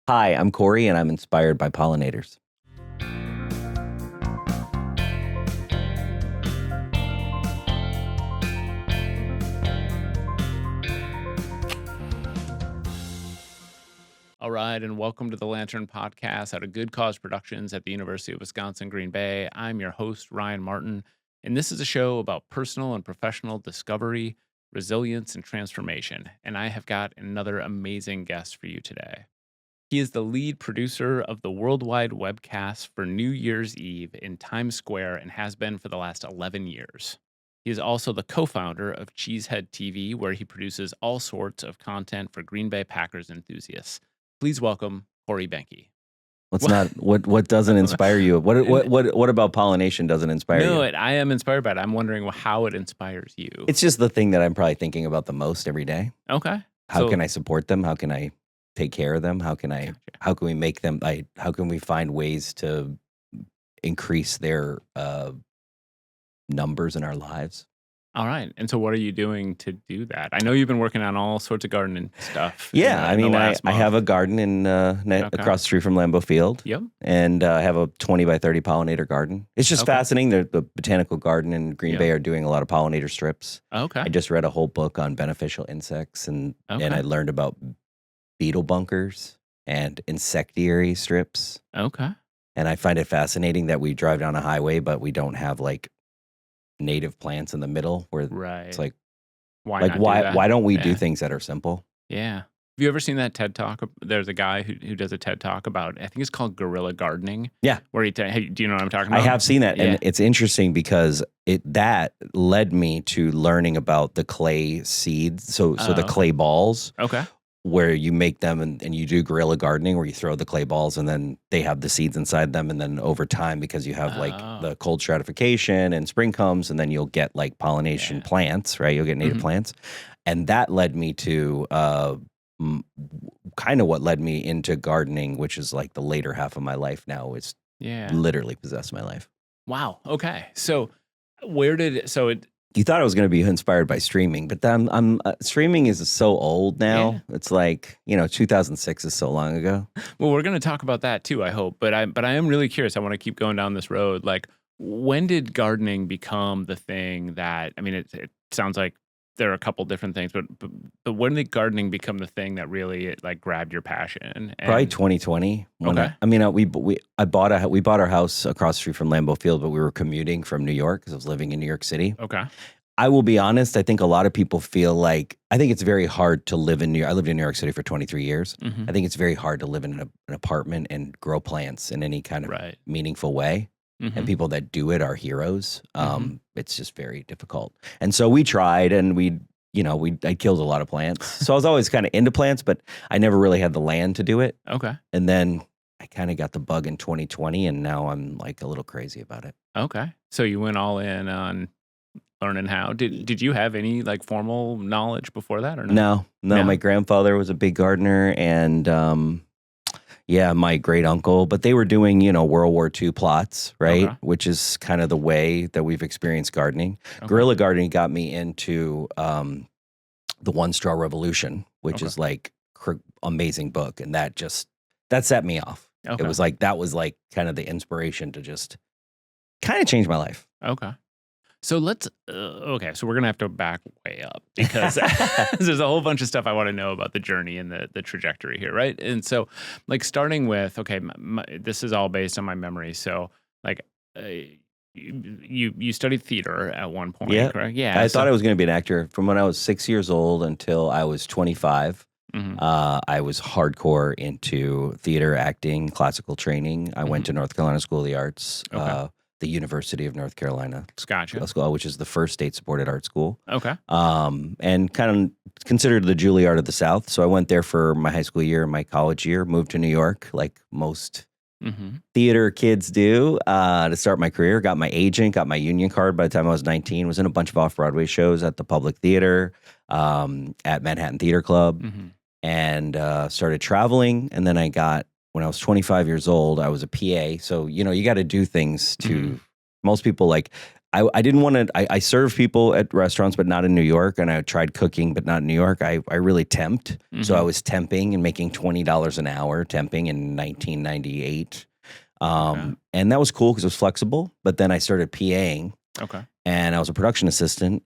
Hi, I'm Corey, and I'm inspired by pollinators. All right, and welcome to the Lantern Podcast out of Good Cause Productions at the University of Wisconsin Green Bay. I'm your host, Ryan Martin, and this is a show about personal and professional discovery, resilience, and transformation. And I have got another amazing guest for you today. He is the lead producer of the worldwide webcast for New Year's Eve in Times Square and has been for the last 11 years. He is also the co-founder of Cheesehead TV, where he produces all sorts of content for Green Bay Packers enthusiasts. Please welcome Corey Behnke. What doesn't inspire you? What about pollination doesn't inspire you? No, I am inspired by it. I'm wondering how it inspires you. It's just the thing that I'm probably thinking about the most every day. Okay. How can I support them? How can I take care of them? How can we make them? How can we find ways to increase their numbers in our lives? All right. And so what are you doing to do that? I know you've been working on all sorts of gardening stuff. Yeah, I have a garden in across the street from Lambeau Field. Yep. And I have a 20 by 30 pollinator garden. It's just fascinating. The botanical garden in Green Bay are doing a lot of pollinator strips. Okay. I just read a whole book on beneficial insects, and I learned about beetle bunkers and insectiary strips. Okay. And I find it fascinating that we drive down a highway, but we don't have like native plants in the middle where it's like, why don't we do things that are simple? Yeah. Have you ever seen that TED Talk? There's a guy who does a TED Talk about, I think it's called guerrilla gardening. Yeah. Where hey, do you know what I'm talking about? I have seen that. And it's interesting because that led me to learning about the clay seeds. So the clay balls. Okay. Where you make them and you do guerrilla gardening where you throw the clay balls and then they have the seeds inside them. And then over time, because you have like the cold stratification and spring comes and then you'll get like pollination plants, right? You'll get native plants. And that led me to kind of what led me into gardening, which is like the later half of my life now. It's literally possessed my life. Wow. Okay. So you thought I was going to be inspired by streaming, but streaming is so old now. Yeah. It's like, 2006 is so long ago. Well, we're going to talk about that too, I hope. But I am really curious. I want to keep going down this road. Like, when did gardening become the thing that, it sounds like there are a couple different things, but when did gardening become the thing that really like grabbed your passion? Probably 2020. We bought our house across the street from Lambeau Field, but we were commuting from New York because I was living in New York City. Okay. I will be honest. I think a lot of people feel like, I think it's very hard to live in New York. I lived in New York City for 23 years. I think it's very hard to live in an apartment and grow plants in any kind of meaningful way. And people that do it are heroes. It's just very difficult. And so we tried, and I killed a lot of plants. So I was always kind of into plants, but I never really had the land to do it. Okay. And then I kind of got the bug in 2020, and now I'm like a little crazy about it. Okay. So you went all in on learning how. Did you have any like formal knowledge before that or no? No. My grandfather was a big gardener, and my great uncle, but they were doing, World War II plots, right? Okay. Which is kind of the way that we've experienced gardening. Okay. Guerrilla gardening got me into the One Straw Revolution, which is like amazing book. And that set me off. Okay. It was like, that was like kind of the inspiration to just kind of change my life. Okay. So so we're going to have to back way up because there's a whole bunch of stuff I want to know about the journey and the trajectory here, right? And so like starting with, this is all based on my memory. So like you studied theater at one point, correct? Yeah. I thought I was going to be an actor from when I was 6 years old until I was 25. I was hardcore into theater, acting, classical training. I went to North Carolina School of the Arts. The University of North Carolina, Gotcha. Which is the first state-supported art school. Okay. And kind of considered the Juilliard of the South. So I went there for my high school year and my college year, moved to New York, like most theater kids do, to start my career. Got my agent, got my union card by the time I was 19, was in a bunch of off-Broadway shows at the Public Theater, at Manhattan Theater Club, and started traveling. And then when I was 25 years old, I was a PA. So, you got to do things to most people. Like, I didn't want to, I served people at restaurants, but not in New York. And I tried cooking, but not in New York. I really temped. So I was temping and making $20 an hour temping in 1998. And that was cool because it was flexible. But then I started PAing. Okay. And I was a production assistant.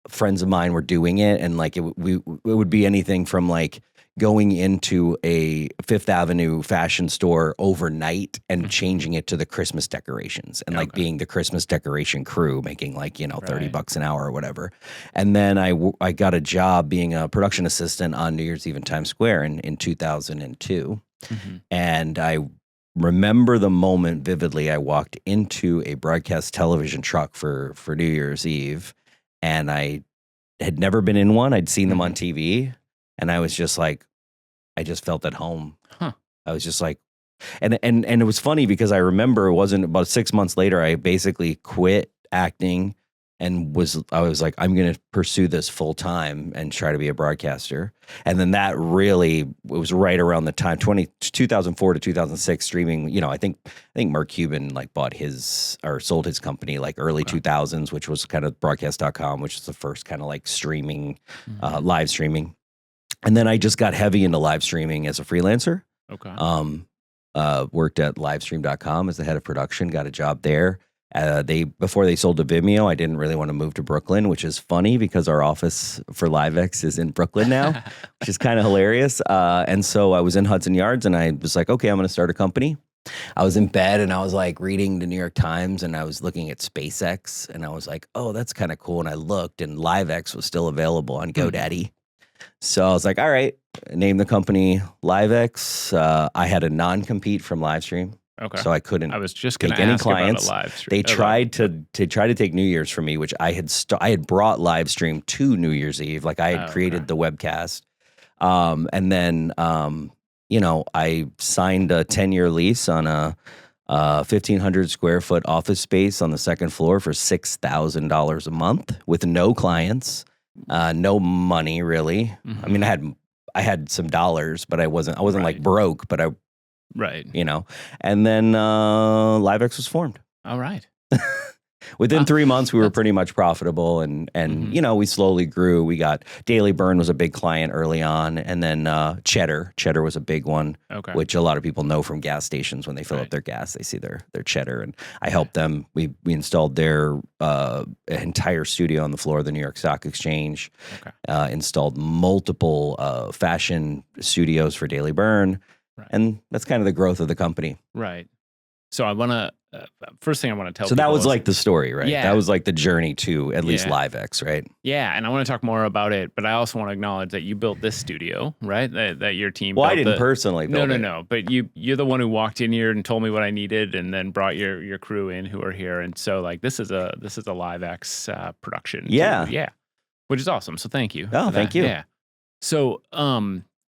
Friends of mine were doing it. And like, it would be anything from like going into a Fifth Avenue fashion store overnight and changing it to the Christmas decorations and like being the Christmas decoration crew, making like, $30 an hour or whatever. And then I got a job being a production assistant on New Year's Eve in Times Square in 2002. And I remember the moment vividly. I walked into a broadcast television truck for New Year's Eve, and I had never been in one. I'd seen them on TV. And I was just like, I just felt at home. I was just like, and it was funny because I remember it wasn't about 6 months later, I basically quit acting and I was like, I'm going to pursue this full time and try to be a broadcaster. And then that really, it was right around the time, 2004 to 2006 streaming, I think Mark Cuban like bought or sold his company like early 2000s, which was kind of broadcast.com, which is the first kind of like streaming, live streaming. And then I just got heavy into live streaming as a freelancer. Okay. Worked at livestream.com as the head of production, got a job there. Before they sold to Vimeo, I didn't really want to move to Brooklyn, which is funny because our office for LiveX is in Brooklyn now, which is kind of hilarious. And so I was in Hudson Yards and I was like, okay, I'm going to start a company. I was in bed and I was like reading the New York Times and I was looking at SpaceX and I was like, oh, that's kind of cool. And I looked and LiveX was still available on GoDaddy. So I was like, all right, name the company LiveX. I had a non-compete from Livestream. Okay. So I couldn't. I was just going take to any ask clients. about a live stream. They tried to take New Year's from me, which I had brought Livestream to New Year's Eve. Like I had created the webcast. And then, I signed a 10-year lease on a 1,500 square foot office space on the second floor for $6,000 a month with no clients. No money really. I mean, I had some dollars, but I wasn't like broke, but and then LiveX was formed. All right. Within 3 months, we were pretty much profitable, and we slowly grew. We got Daily Burn was a big client early on, and then Cheddar was a big one, which a lot of people know from gas stations. When they fill up their gas, they see their Cheddar, and I helped them. We installed their entire studio on the floor of the New York Stock Exchange. Installed multiple fashion studios for Daily Burn, and that's kind of the growth of the company. Right. So I want to. First thing I want to tell So that was like the story, right? Yeah. That was like the journey to at least LiveX, right? Yeah, and I want to talk more about it, but I also want to acknowledge that you built this studio, right? That your team built. Well, I didn't personally build it. No. But you're the one who walked in here and told me what I needed and then brought your crew in who are here. And so like this is a LiveX production. Yeah. Too. Yeah. Which is awesome. So thank you. Oh, thank you. Yeah. So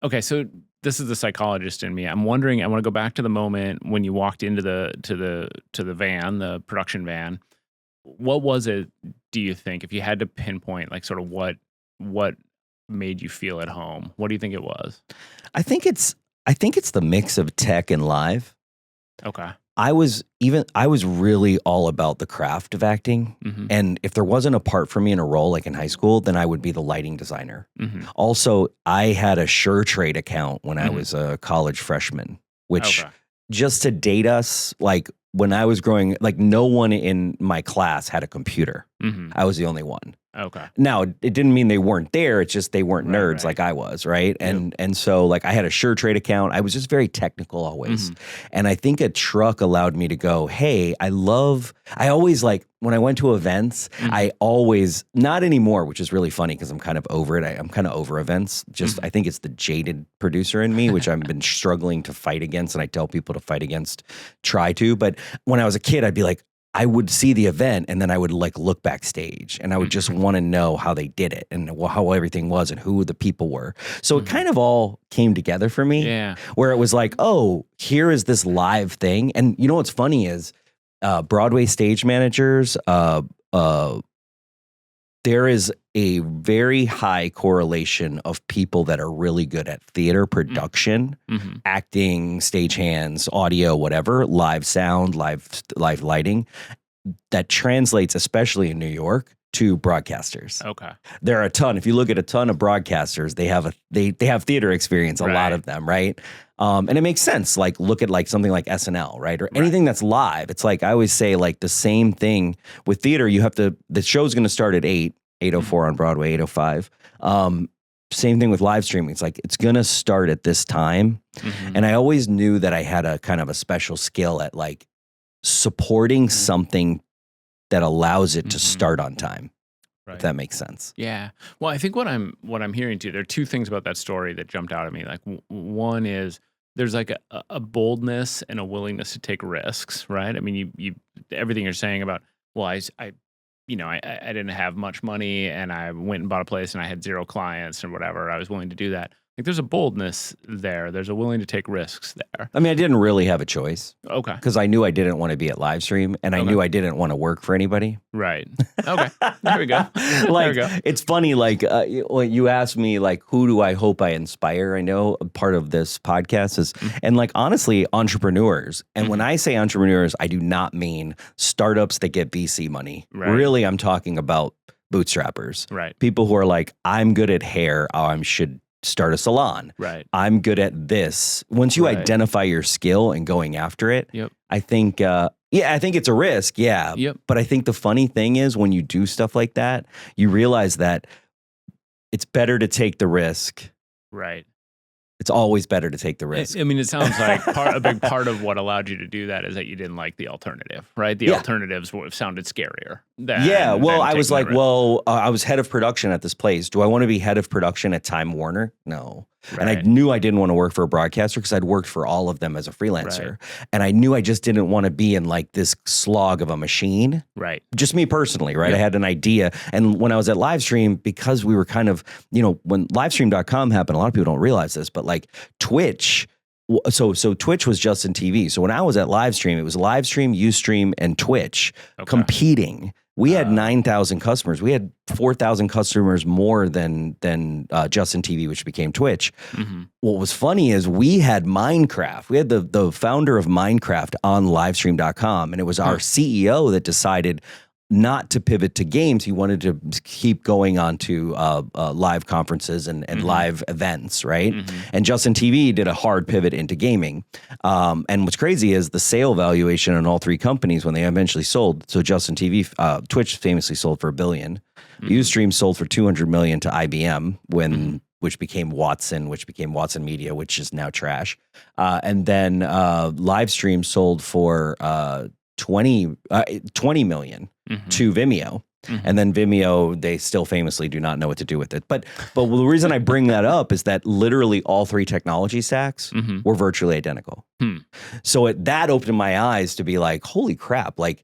okay, so this is the psychologist in me. I'm wondering, I want to go back to the moment when you walked into the van, the production van. What was it, do you think, if you had to pinpoint like sort of what made you feel at home? What do you think it was? I think it's the mix of tech and live. Okay. I was really all about the craft of acting. And if there wasn't a part for me in a role like in high school, then I would be the lighting designer. Also, I had a SureTrade account when I was a college freshman, which just to date us, like when I was growing, like no one in my class had a computer. I was the only one. Okay. Now, it didn't mean they weren't there. It's just they weren't nerds like I was, right? And so like I had a SureTrade account. I was just very technical always. And I think a truck allowed me to go, hey, I always like, when I went to events, I always, not anymore, which is really funny because I'm kind of over it. I'm kind of over events. Just I think it's the jaded producer in me, which I've been struggling to fight against. And I tell people to fight against, try to. But when I was a kid, I'd be like, I would see the event and then I would like look backstage and I would just want to know how they did it and how everything was and who the people were. So it kind of all came together for me where it was like, oh, here is this live thing. And you know, what's funny is Broadway stage managers, there is a very high correlation of people that are really good at theater production, acting, stagehands, audio, whatever, live sound, live lighting. that translates, especially in New York, to broadcasters. Okay. There are a ton. If you look at a ton of broadcasters, they have theater experience, a lot of them, right? And it makes sense. Like, look at like something like SNL, right? Or anything that's live. It's like, I always say, like, the same thing with theater. You have to, the show's going to start at 8:04 on Broadway, 8:05. Same thing with live streaming. It's like, it's going to start at this time. And I always knew that I had a kind of a special skill at like supporting something that allows it to start on time. If that makes sense. Yeah. Well, I think what I'm hearing too, there are two things about that story that jumped out at me. Like, one is there's like a boldness and a willingness to take risks, right? I mean, you everything you're saying about, well, I didn't have much money and I went and bought a place and I had 0 clients or whatever. I was willing to do that. Like, there's a boldness there. There's a willing to take risks there. I mean, I didn't really have a choice. Okay. Because I knew I didn't want to be at live stream, and I knew I didn't want to work for anybody. Right. Okay. There we go. Like, there we go. It's funny, like, when you ask me, like, who do I hope I inspire? I know part of this podcast is, and like, honestly, entrepreneurs. And when I say entrepreneurs, I do not mean startups that get VC money. Right. Really, I'm talking about bootstrappers. Right. People who are like, I'm good at hair, I should start a salon. Right. I'm good at this. Once you identify your skill and going after it, I think, I think it's a risk. Yeah. But I think the funny thing is when you do stuff like that, you realize that it's better to take the risk. Right. It's always better to take the risk. I mean, it sounds like a big part of what allowed you to do that is that you didn't like the alternative, right? The alternatives sounded scarier. I was like, I was head of production at this place. Do I want to be head of production at Time Warner? No. And I knew I didn't want to work for a broadcaster because I'd worked for all of them as a freelancer. And I knew I just didn't want to be in like this slog of a machine. Right. Just me personally, right? I had an idea. And when I was at Livestream, because we were kind of, when livestream.com happened, a lot of people don't realize this, but like Twitch, so Twitch was Justin TV. So when I was at Livestream, it was Livestream, Ustream, and Twitch competing. We had 9,000 customers. We had 4,000 customers more than Justin TV, which became Twitch. What was funny is we had Minecraft. We had the founder of Minecraft on livestream.com, and it was our CEO that decided not to pivot to games. He wanted to keep going on to live conferences and live events, right? And Justin TV did a hard pivot into gaming. And what's crazy is the sale valuation on all 3 companies when they eventually sold. So Justin TV, Twitch famously sold for $1 billion. Ustream sold for $200 million to IBM which became Watson, which became Watson Media, which is now trash. And then Livestream sold for 20 million to Vimeo. And then Vimeo, they still famously do not know what to do with it. But the reason I bring that up is that literally all 3 technology stacks were virtually identical. So that opened my eyes to be like, holy crap, like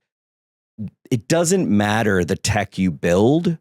it doesn't matter the tech you build.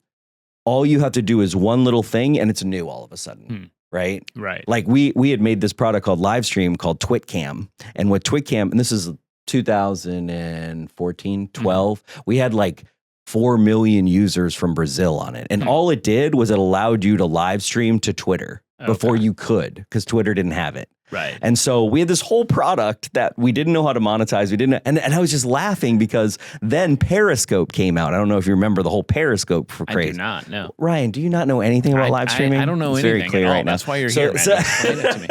All you have to do is one little thing and it's new all of a sudden. Right. Like we had made this product called Livestream called TwitCam. And with TwitCam, and this is 2014, 12, we had like 4 million users from Brazil on it. And all it did was it allowed you to live stream to Twitter before you could, because Twitter didn't have it. Right. And so we had this whole product that we didn't know how to monetize. We didn't. And I was just laughing because then Periscope came out. I don't know if you remember the whole Periscope craze. I do not know. Ryan, do you not know anything about live streaming? I don't know anything very clear at all. Right now. That's why you're here, man. Explain it to me.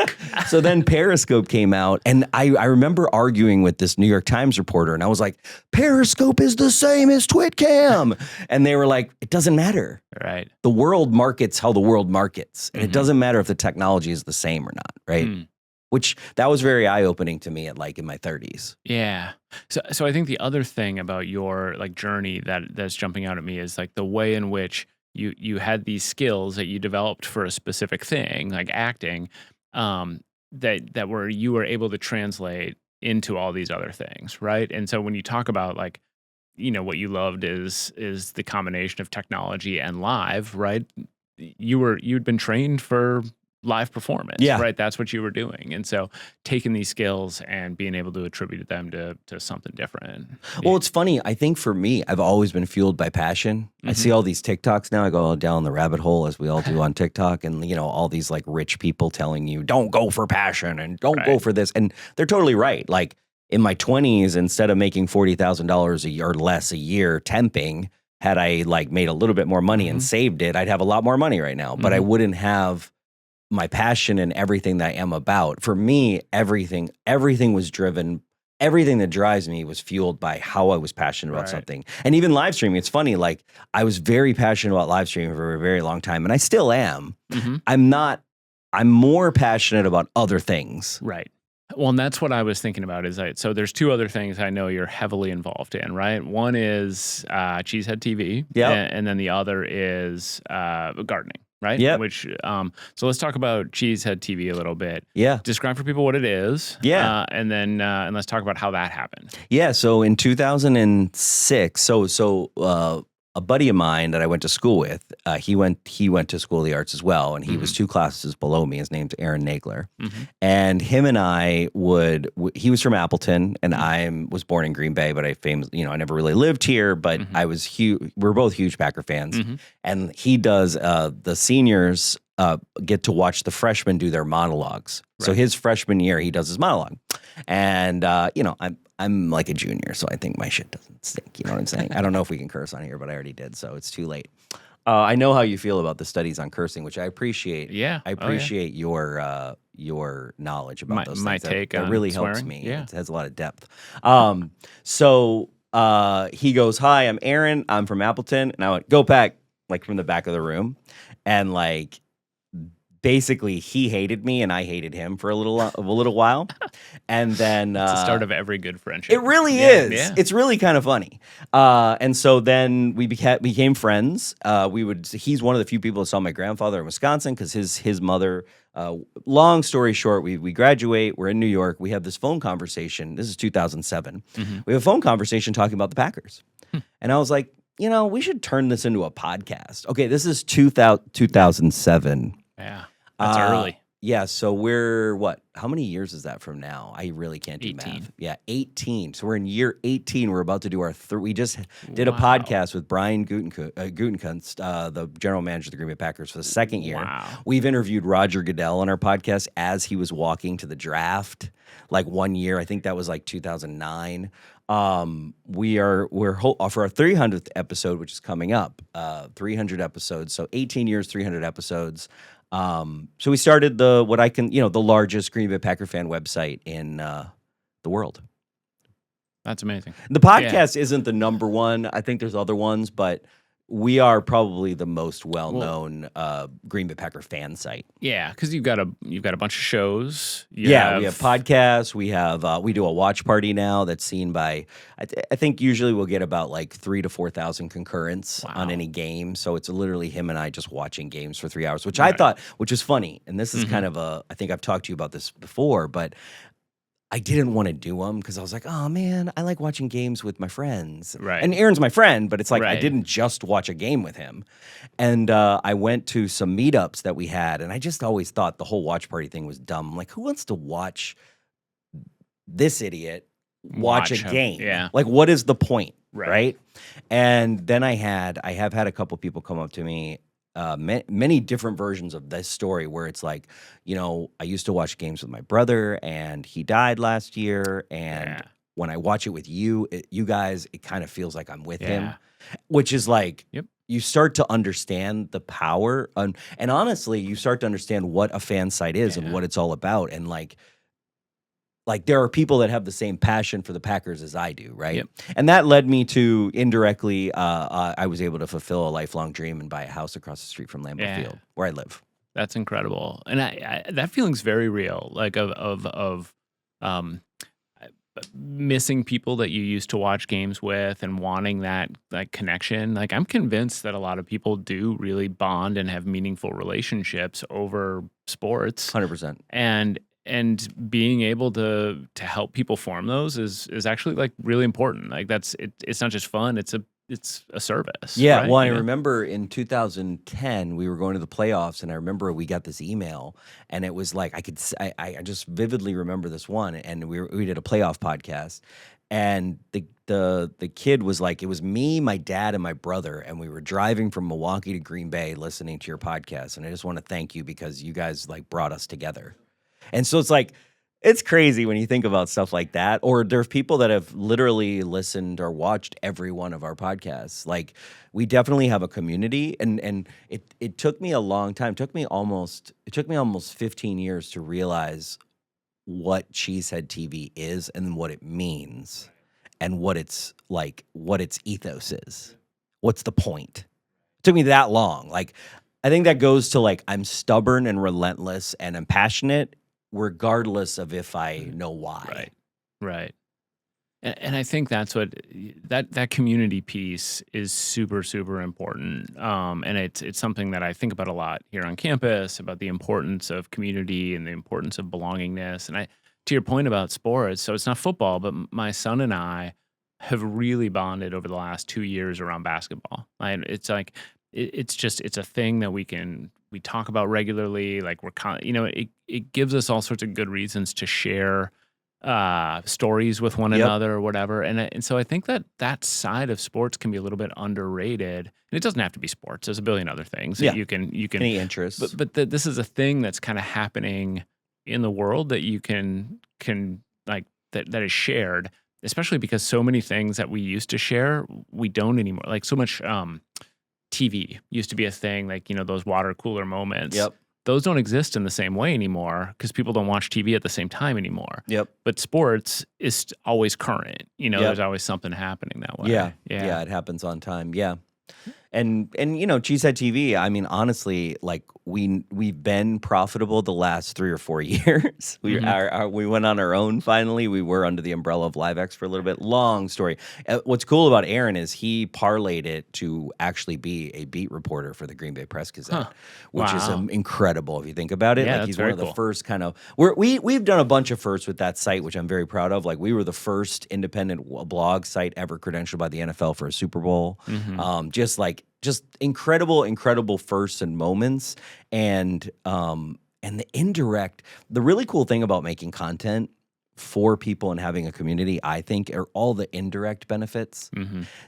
So then Periscope came out, and I remember arguing with this New York Times reporter, and I was like, Periscope is the same as TwitCam. And they were like, it doesn't matter. Right. The world markets how the world markets. And it doesn't matter if the technology is the same or not, right? Which that was very eye-opening to me at like in my 30s. Yeah. So I think the other thing about your like journey that's jumping out at me is like the way in which you had these skills that you developed for a specific thing, like acting, that you were able to translate into all these other things, right? And so when you talk about like, what you loved is the combination of technology and live, right? You'd been trained for live performance, right? That's what you were doing. And so taking these skills and being able to attribute them to something different. Well, it's funny. I think for me, I've always been fueled by passion. I see all these TikToks now. I go down the rabbit hole as we all do on TikTok, and all these like rich people telling you don't go for passion and don't go for this. And they're totally right. Like in my 20s, instead of making $40,000 a year or less a year temping, had I like made a little bit more money and saved it, I'd have a lot more money right now. But I wouldn't have my passion and everything that I am about. For me, everything was driven. Everything that drives me was fueled by how I was passionate about something. And even live streaming, it's funny, like I was very passionate about live streaming for a very long time, and I still am. I'm more passionate about other things. Right. Well, and that's what I was thinking about so there's two other things I know you're heavily involved in, right? One is Cheesehead TV, and then the other is gardening. Right? Yeah. Which, so let's talk about Cheesehead TV a little bit. Yeah. Describe for people what it is. Yeah. And then and let's talk about how that happened. Yeah. So in 2006, a buddy of mine that I went to school with, he went to School of the Arts as well, and he was 2 classes below me. His name's Aaron Nagler, and him and I he was from Appleton, and I was born in Green Bay, but I never really lived here, but I was we're both huge Packer fans, and he does the seniors get to watch the freshmen do their monologues. Right. So his freshman year, he does his monologue, and I'm like a junior, so I think my shit doesn't stink. You know what I'm saying? I don't know if we can curse on here, but I already did, so it's too late. I know how you feel about the studies on cursing, which I appreciate. Yeah, I appreciate your knowledge about those things. My take that on really swearing. helps me. Yeah. It has a lot of depth. So he goes, "Hi, I'm Aaron. I'm from Appleton," and I went, "Go Pack!" like from the back of the room, and like. Basically, he hated me and I hated him for a little while, and then it's the start of every good friendship. It really is. Yeah. It's really kind of funny. And so then we became friends. He's one of the few people that saw my grandfather in Wisconsin because his mother. Long story short, we graduate. We're in New York. We have this phone conversation. This is 2007. We have a phone conversation talking about the Packers, and I was like, we should turn this into a podcast. Okay, this is 2007. Yeah. That's early. Yeah, so we're how many years is that from now? I really can't do 18. math. Yeah, 18. So we're in year 18. We're about to do we just did a podcast with Brian Gutekunst, the general manager of the Green Bay Packers, for the second year. Wow. We've interviewed Roger Goodell on our podcast as he was walking to the draft, like one year. I think that was like 2009. We're for our 300th episode, which is coming up. 300 episodes. So 18 years, 300 episodes. So we started the largest Green Bay Packer fan website in the world. That's amazing. The podcast isn't the number one. I think there's other ones, but we are probably the most well-known Green Bay Packer fan site. Yeah, because you've got a bunch of shows. We have podcasts. We do a watch party now that's seen by I think usually we'll get about like 3,000 to 4,000 concurrents on any game. So it's literally him and I just watching games for 3 hours, which I thought, which is funny. And this is kind of I think I've talked to you about this before, but I didn't want to do them because I was like, oh man, I like watching games with my friends. Right. And Aaron's my friend, but it's like I didn't just watch a game with him. And I went to some meetups that we had, and I just always thought the whole watch party thing was dumb. I'm like, who wants to watch this idiot watch a game? Yeah. Like, what is the point? Right? And then I have had a couple people come up to me. Many different versions of this story where it's like, I used to watch games with my brother and he died last year. And when I watch it with you guys, it kind of feels like I'm with him, which is like, you start to understand the power. And honestly, you start to understand what a fan site is and what it's all about. And like there are people that have the same passion for the Packers as I do, right? Yep. And that led me to indirectly, I was able to fulfill a lifelong dream and buy a house across the street from Lambeau Field, where I live. That's incredible, and that feeling's very real. Like of missing people that you used to watch games with and wanting that like connection. Like I'm convinced that a lot of people do really bond and have meaningful relationships over sports. 100%. And being able to help people form those is actually like really important. Like it's not just fun, it's a service. Yeah, right? well, I remember in 2010 we were going to the playoffs, and I remember we got this email, and it was like I just vividly remember this one, and we did a playoff podcast, and the kid was like, it was me, my dad, and my brother, and we were driving from Milwaukee to Green Bay listening to your podcast, and I just want to thank you because you guys like brought us together. And so it's like It's crazy when you think about stuff like that. Or there's people that have literally listened or watched every one of our podcasts. Like, we definitely have a community, and it took me a long time. It took me almost 15 years to realize what Cheesehead TV is and what it means and what its ethos is. What's the point? It took me that long. Like, I think that goes to, like, I'm stubborn and relentless and I'm passionate regardless of if I know why. Right. And I think that's what that community piece is super, super important. And it's something that I think about a lot here on campus, about the importance of community and the importance of belongingness. And to your point about sports, so it's not football, but my son and I have really bonded over the last 2 years around basketball. And it's like, it's a thing that we talk about regularly. Like, it gives us all sorts of good reasons to share stories with one another or whatever. And so I think that side of sports can be a little bit underrated. And it doesn't have to be sports. There's a billion other things that you can any interests. But this is a thing that's kind of happening in the world that you can like that is shared, especially because so many things that we used to share, we don't anymore. Like, so much TV used to be a thing, like, those water cooler moments. Those don't exist in the same way anymore because people don't watch TV at the same time anymore. But sports is always current. There's always something happening that way. Yeah, it happens on time. Yeah. And Cheesehead TV, I mean, honestly, like, we've been profitable the last 3 or 4 years. We went on our own finally. We were under the umbrella of LiveX for a little bit. Long story. What's cool about Aaron is he parlayed it to actually be a beat reporter for the Green Bay Press Gazette, which is incredible if you think about it. Yeah, like, he's one of the first kind of we've done a bunch of firsts with that site, which I'm very proud of. Like, we were the first independent blog site ever credentialed by the NFL for a Super Bowl. Just incredible firsts and moments, and the really cool thing about making content for people and having a community, I think, are all the indirect benefits.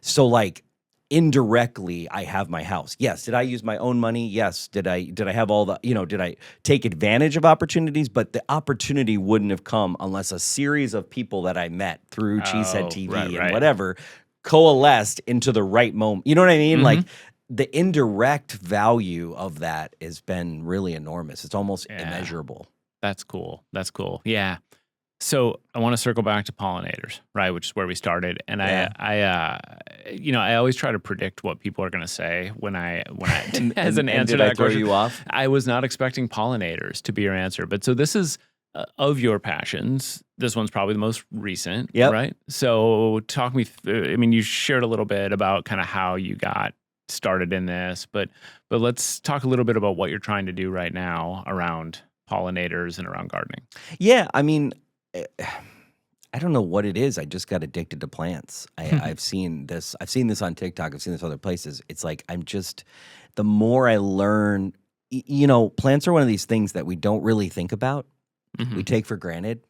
So, like, indirectly, I have my house. Yes. Did I use my own money? Yes. Did I have all the, did I take advantage of opportunities? But the opportunity wouldn't have come unless a series of people that I met through Cheesehead TV and whatever coalesced into the right moment. You know what I mean? Like, the indirect value of that has been really enormous. It's almost immeasurable. That's cool. Yeah. So I want to circle back to pollinators, right? Which is where we started. And I always try to predict what people are going to say when I as an answer to that question. You off? I was not expecting pollinators to be your answer, but so this is of your passions. This one's probably the most recent, right? So talk me. You shared a little bit about kind of how you got started in this, but let's talk a little bit about what you're trying to do right now around pollinators and around gardening. Yeah, I mean, I don't know what it is. I just got addicted to plants. I've seen this on TikTok. I've seen this other places. It's like, the more I learn, plants are one of these things that we don't really think about. We take for granted.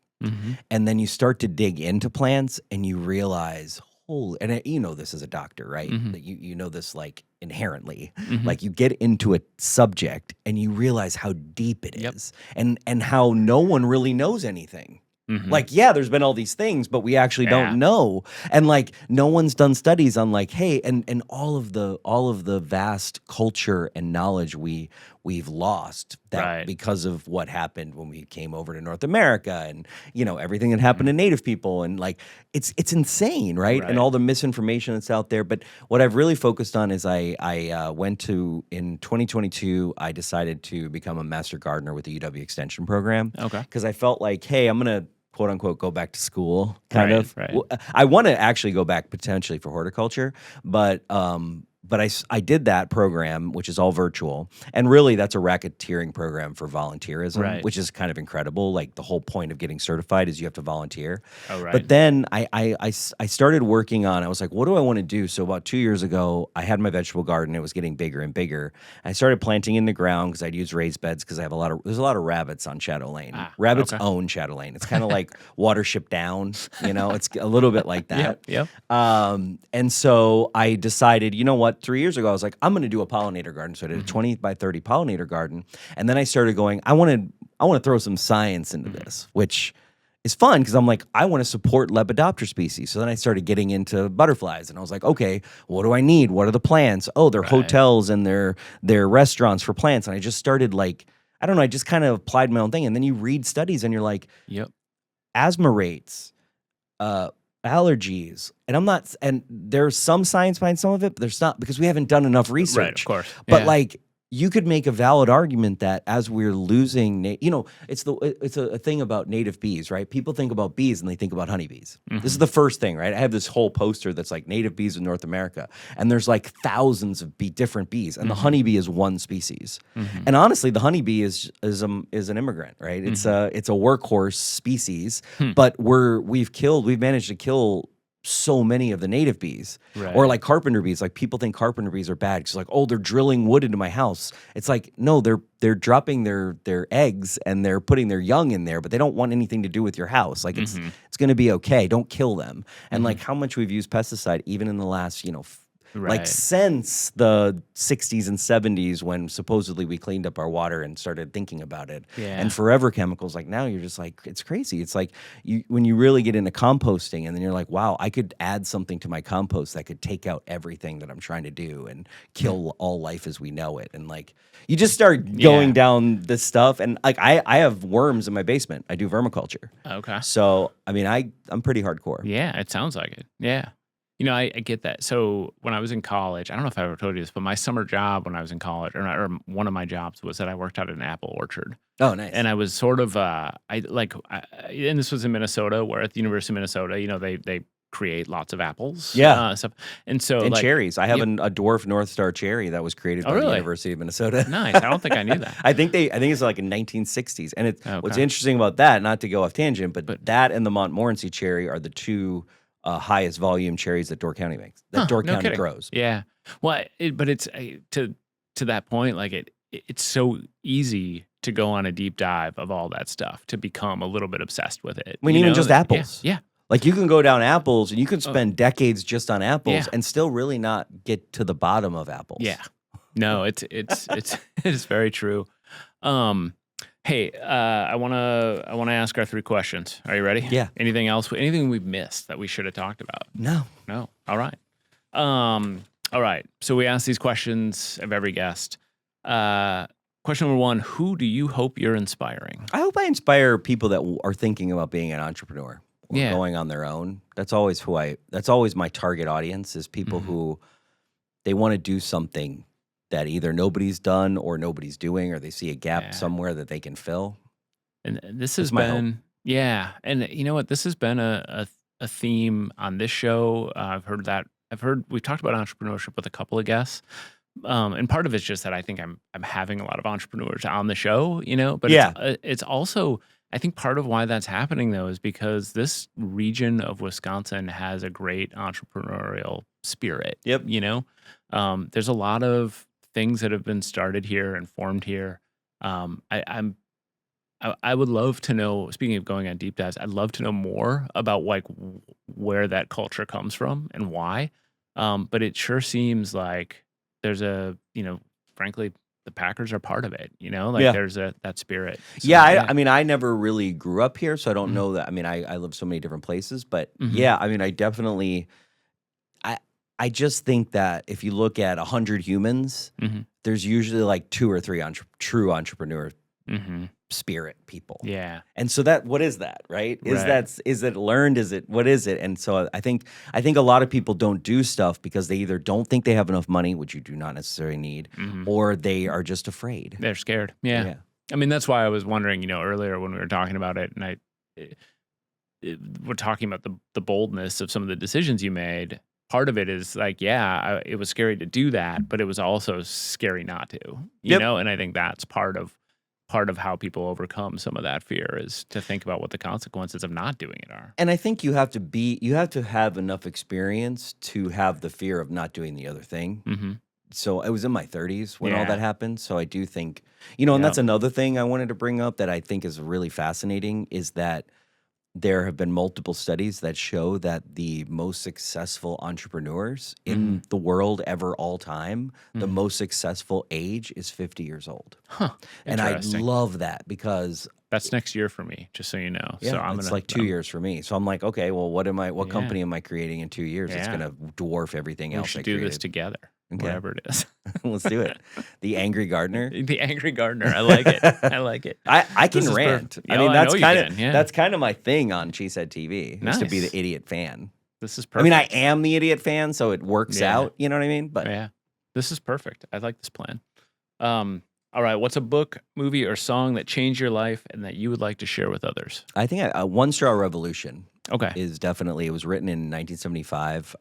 And then you start to dig into plants and you realize, this as a doctor, right? That you know this, like, inherently. Like, you get into a subject and you realize how deep it is and how no one really knows anything. Like, there's been all these things, but we actually don't know. And, like, no one's done studies on, like, hey, and all of the vast culture and knowledge we've lost because of what happened when we came over to North America, and everything that happened to Native people, and, like, it's insane, right? And all the misinformation that's out there. But what I've really focused on is I went to, in 2022, I decided to become a master gardener with the UW Extension program. Okay, because I felt like, hey, I'm gonna, quote unquote, go back to school, kind of. I want to actually go back potentially for horticulture, but I did that program, which is all virtual, and really that's a racketeering program for volunteerism, which is kind of incredible. Like, the whole point of getting certified is you have to volunteer. But then I started working on, I was like, what do I want to do? So about 2 years ago, I had my vegetable garden. It was getting bigger and bigger. I started planting in the ground because I'd use raised beds because there's a lot of rabbits on Shadow Lane. Rabbits own Shadow Lane. It's kind of like Watership Down, it's a little bit like that. And so I decided, you know what? 3 years ago, I was like, I'm going to do a pollinator garden. So I did a 20 by 30 pollinator garden. And then I started going, I want to throw some science into this, which is fun because I'm like, I want to support Lepidopter species. So then I started getting into butterflies, and I was like, okay, what do I need? What are the plants? Oh, they're hotels and they're restaurants for plants. And I just started like, I don't know, I just kind of applied my own thing. And then you read studies and you're like, Yep. asthma rates, allergies, and there's some science behind some of it, but there's not, because we haven't done enough research. Right, of course. But like, you could make a valid argument that as we're losing, it's a thing about native bees, right? People think about bees and they think about honeybees. This is the first thing, right? I have this whole poster that's like native bees in North America, and there's like thousands of different bees, and the honeybee is one species. And honestly, the honeybee is an immigrant, right? It's a workhorse species, but we've managed to kill so many of the native bees, or like carpenter bees. Like, people think carpenter bees are bad because, like, oh, they're drilling wood into my house. It's like, no, they're dropping their eggs and they're putting their young in there, but they don't want anything to do with your house. Like, it's going to be okay. Don't kill them. And like, how much we've used pesticide even in the last, like since the 60s and 70s, when supposedly we cleaned up our water and started thinking about it. And forever chemicals, like, now you're just like, it's crazy. It's like when you really get into composting, and then you're like, wow, I could add something to my compost that could take out everything that I'm trying to do and kill all life as we know it. And like, you just start going down this stuff. And like, I have worms in my basement. I do vermiculture. Okay. So, I mean, I'm pretty hardcore. Yeah, it sounds like it. Yeah. I get that. So when I was in college, I don't know if I ever told you this, but my summer job when I was in college, or one of my jobs, was that I worked out at an apple orchard. Oh, nice. And I was sort of, and this was in Minnesota, where at the University of Minnesota, they create lots of apples. Stuff. And like, cherries. I have a dwarf North Star cherry that was created by the University of Minnesota. Nice. I don't think I knew that. I think it's like in 1960s. And what's interesting about that, not to go off tangent, but that and the Montmorency cherry are the two highest volume cherries that Door County makes. Door County grows. Yeah. Well, but it's to that point, like it's so easy to go on a deep dive of all that stuff, to become a little bit obsessed with it. I mean, even just apples. Yeah. Like, you can go down apples and you can spend decades just on apples and still really not get to the bottom of apples. Yeah. No, it's very true. Hey, I wanna ask our 3 questions. Are you ready? Yeah. Anything else? Anything we've missed that we should have talked about? No. All right. All right. So we ask these questions of every guest. Question number 1: who do you hope you're inspiring? I hope I inspire people that are thinking about being an entrepreneur or going on their own. That's always that's always my target audience, is people who they want to do something that either nobody's done or nobody's doing, or they see a gap somewhere that they can fill. And this has been, and you know what? This has been a theme on this show. I've heard we've talked about entrepreneurship with a couple of guests. And part of it's just that I think I'm having a lot of entrepreneurs on the show, but it's also, I think part of why that's happening, though, is because this region of Wisconsin has a great entrepreneurial spirit. Yep. There's a lot of things that have been started here and formed here. I would love to know, speaking of going on deep dives, I'd love to know more about like where that culture comes from and why. But it sure seems like there's frankly, the Packers are part of it, there's that spirit. So, I mean, I never really grew up here, so I don't know that. I mean, I live so many different places, but I mean, I definitely, I just think that if you look at 100 humans, there's usually like 2 or 3 true entrepreneur spirit people. Yeah. And so what is that, right? Is it learned? What is it? And so I think a lot of people don't do stuff because they either don't think they have enough money, which you do not necessarily need, or they are just afraid. They're scared. Yeah. I mean, that's why I was wondering, earlier when we were talking about it, and we're talking about the boldness of some of the decisions you made. Part of it is like, it was scary to do that, but it was also scary not to, you know? And I think that's part of how people overcome some of that fear, is to think about what the consequences of not doing it are. And I think you have to have enough experience to have the fear of not doing the other thing. So I was in my 30s when all that happened. So I do think, and that's another thing I wanted to bring up that I think is really fascinating, is that there have been multiple studies that show that the most successful entrepreneurs in the world ever, all time, the most successful age is 50 years old. Huh. And I love that, because That's next year for me, just so you know. Yeah, So I'm it's gonna like 2 years for me. So I'm like, okay, well, what Yeah. company am I creating in 2 years that's Yeah. gonna dwarf everything We else I should do this created? together, Okay, whatever it is. let's do it. The Angry Gardener. The Angry Gardener. I like it. I like it. I This can is rant. perfect. I Oh, mean, I know you can. Yeah. that's kind of my thing on Cheesehead TV is to be Nice. the idiot fan. This is I mean, I perfect. am the idiot fan, so it works Yeah. out. You know what I mean? But Yeah. This is perfect. I like this plan. All right. What's a book, movie, or song that changed your life and that you would like to share with others? I think One Straw Revolution Okay. is definitely. It was written in 1975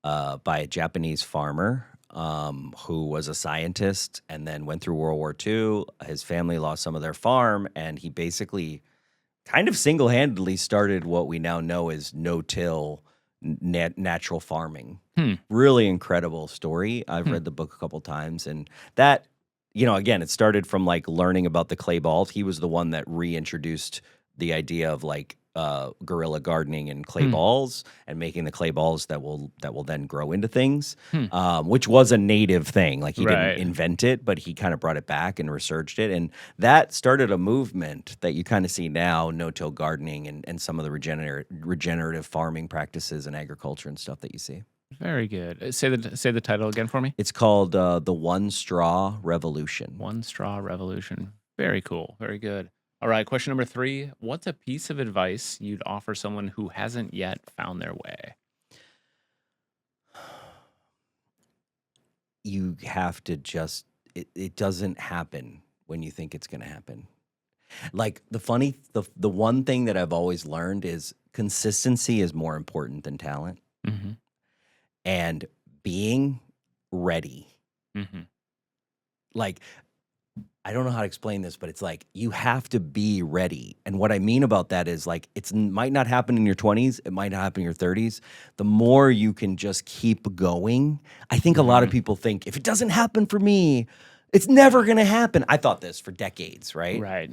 by a Japanese farmer who was a scientist and then went through World War II. His family lost some of their farm, and he basically kind of single-handedly started what we now know as no-till natural farming. Really incredible story. I've read the book a couple times, and that, again, it started from like learning about the clay balls. He was the one that reintroduced the idea of like guerrilla gardening and clay balls and making the clay balls that will then grow into things, which was a native thing. Like he didn't invent it, but he kind of brought it back and researched it. And that started a movement that you kind of see now, no-till gardening and some of the regenerative farming practices and agriculture and stuff that you see. Very good. Say the title again for me. It's called The One Straw Revolution. One Straw Revolution. Very cool. Very good. All right. Question number 3. What's a piece of advice you'd offer someone who hasn't yet found their way? You have to just, it doesn't happen when you think it's going to happen. Like the one thing that I've always learned is consistency is more important than talent. Mm-hmm. And being ready. Mm-hmm. Like, I don't know how to explain this, but it's like you have to be ready. And what I mean about that is like it might not happen in your 20s, it might not happen in your 30s. The more you can just keep going. I think a lot of people think if it doesn't happen for me, it's never going to happen. I thought this for decades, right? Right.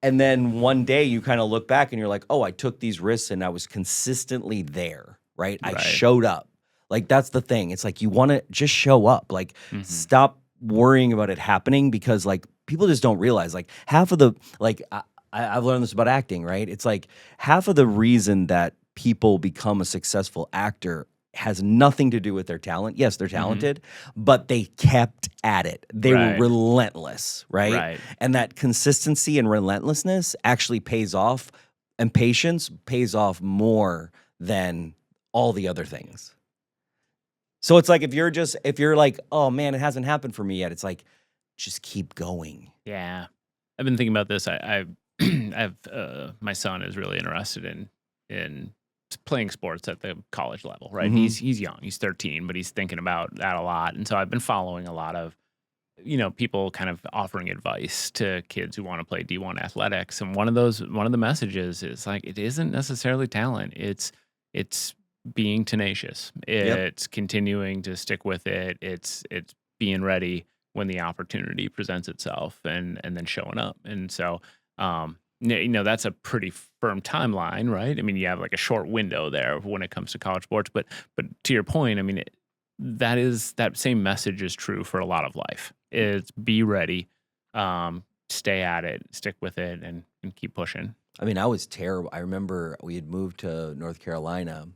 And then one day you kind of look back and you're like, oh, I took these risks and I was consistently there, right? I showed up. Like, that's the thing. It's like you want to just show up. Like, stop worrying about it happening because, like, people just don't realize, like, half of the, like, I've learned this about acting, right? It's like half of the reason that people become a successful actor has nothing to do with their talent. Yes, they're talented, but they kept at it. They were relentless, right? And that consistency and relentlessness actually pays off, and patience pays off more than all the other things. So it's like if you're like, oh man, it hasn't happened for me yet. It's like, just keep going. Yeah, I've been thinking about this. I've my son is really interested in playing sports at the college level, right? He's young, he's 13, but he's thinking about that a lot. And so I've been following a lot of, people kind of offering advice to kids who want to play D1 athletics. And one of the messages is like, it isn't necessarily talent. It's being tenacious. It's continuing to stick with it. It's being ready when the opportunity presents itself and then showing up. And so, that's a pretty firm timeline, right? I mean, you have like a short window there when it comes to college sports, but to your point, I mean, that same message is true for a lot of life. It's be ready, stay at it, stick with it, and keep pushing. I mean, I was terrible. I remember we had moved to North Carolina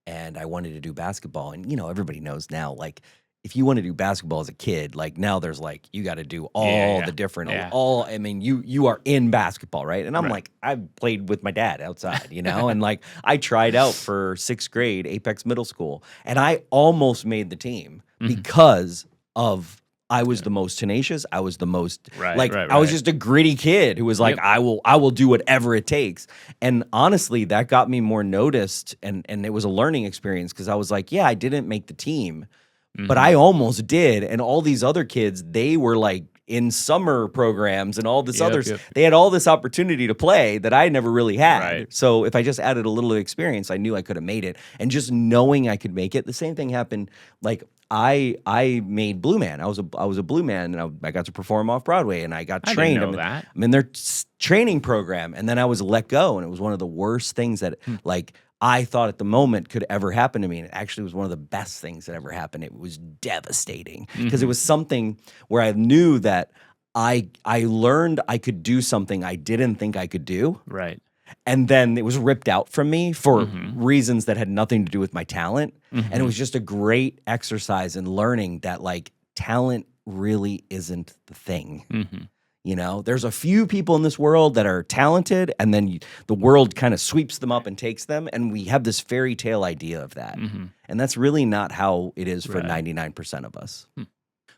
and I wanted to do basketball. And, everybody knows now, like, if you want to do basketball as a kid, like now there's like, you got to do all the different, I mean, you are in basketball, right? And I'm like, I played with my dad outside, and like I tried out for 6th grade, Apex Middle School, and I almost made the team because of I was the most tenacious. I was the most I was just a gritty kid who was like, I will do whatever it takes. And honestly, that got me more noticed, and it was a learning experience because I was like, yeah, I didn't make the team, but I almost did. And all these other kids, they were like in summer programs and all this they had all this opportunity to play that I never really had. So if I just added a little experience, I knew I could have made it. And just knowing I could make it, the same thing happened. Like I made Blue Man. I was a Blue Man, and I got to perform off Broadway, and I got trained. I'm in their training program, and then I was let go, and it was one of the worst things that like I thought at the moment could ever happen to me. And it actually was one of the best things that ever happened. It was devastating because it was something where I knew that I learned I could do something I didn't think I could do. Right. And then it was ripped out from me for reasons that had nothing to do with my talent. And it was just a great exercise in learning that like talent really isn't the thing. You know, there's a few people in this world that are talented, and then the world kind of sweeps them up and takes them. And we have this fairy tale idea of that. And that's really not how it is for 99% of us.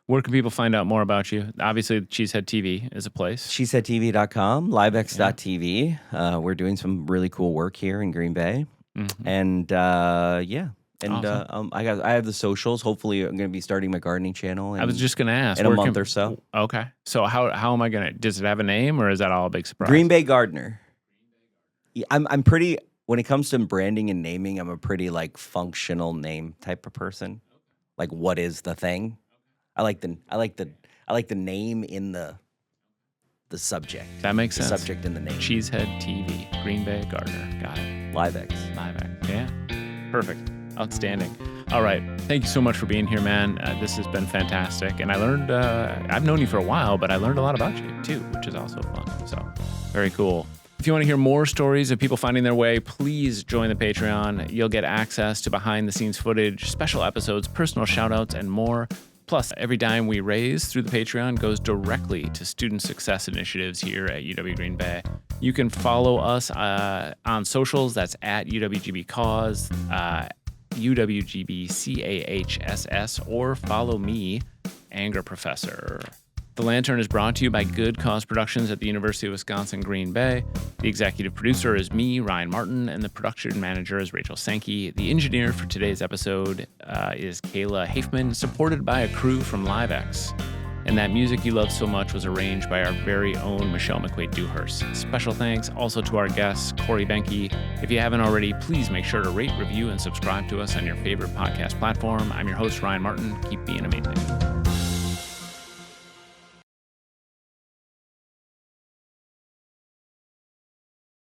Where can people find out more about you? Obviously, Cheesehead TV is a place. Cheeseheadtv.com, livex.tv. We're doing some really cool work here in Green Bay. And yeah. And awesome. I have the socials. Hopefully, I'm going to be starting my gardening channel. I was just going to ask. In a month or so. Okay. So how am I going to, does it have a name or is that all a big surprise? Green Bay Gardener. Yeah, I'm pretty, when it comes to branding and naming, I'm a pretty like functional name type of person. Like, what is the thing? I like the name in the subject. That makes sense. The subject in the name. Cheesehead TV, Green Bay Gardener. Got it. LiveX. Yeah. Perfect. Outstanding. All right. Thank you so much for being here, man. This has been fantastic. And I learned, I've known you for a while, but I learned a lot about you too, which is also fun. So very cool. If you want to hear more stories of people finding their way, please join the Patreon. You'll get access to behind the scenes footage, special episodes, personal shout outs, and more. Plus, every dime we raise through the Patreon goes directly to student success initiatives here at UW Green Bay. You can follow us on socials. That's at UWGBcause, UWGBCAHSS, or follow me, Anger Professor. The Lantern is brought to you by Good Cause Productions at the University of Wisconsin, Green Bay. The executive producer is me, Ryan Martin, and the production manager is Rachel Sankey. The engineer for today's episode is Kayla Hafman, supported by a crew from LiveX. And that music you love so much was arranged by our very own Michelle McQuaid-Dewhurst. Special thanks also to our guest, Corey Behnke. If you haven't already, please make sure to rate, review, and subscribe to us on your favorite podcast platform. I'm your host, Ryan Martin. Keep being amazing.